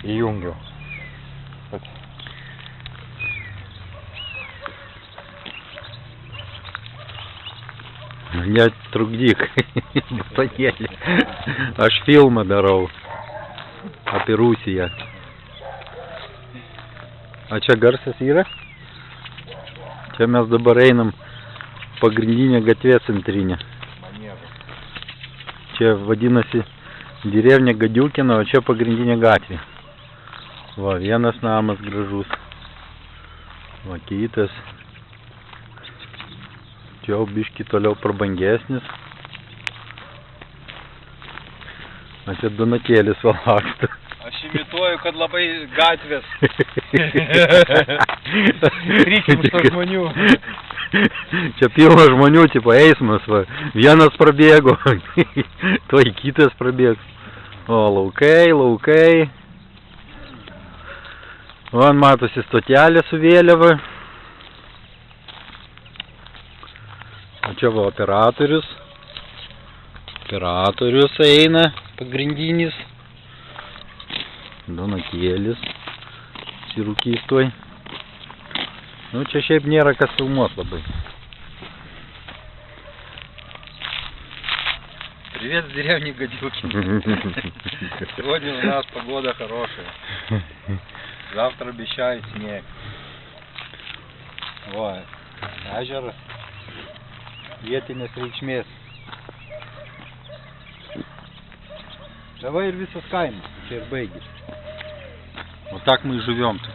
įjungiau. Netrukdyk, batonėlį. Aš filmą darau apie Rusiją. A čia garsas yra? Čia mes dabar einam pagrindinė gatvė centrinė. Čia vadinasi Derevnia Gadiukina, o čia pagrindinė gatvė. Va, vienas namas gražus. Va, kitas. Čia jau biški toliau prabangesnis. A čia Donatėlis valaksta. Aš imituoju, kad labai gatvės. Rykim su žmonių. Čia pilna žmonių, tipo eismas, va. Vienas prabėgo, tuoj kitas prabėgs. O, laukai. Van matosi stotelė su vėliava. O čia va operatorius. Operatorius eina, pagrindinis. Donatėlis. Sirūkys tuoj. Nu, čia šiaip nėra kas filmuot labai. Привет с деревни Гадюкина. Сегодня у нас погода хорошая. Завтра обещают снег. Вот. Ežeras. Vietinės reikšmės. Čia va ir visas kaimas. Čia ir baigis. Вот так мы и живем тут.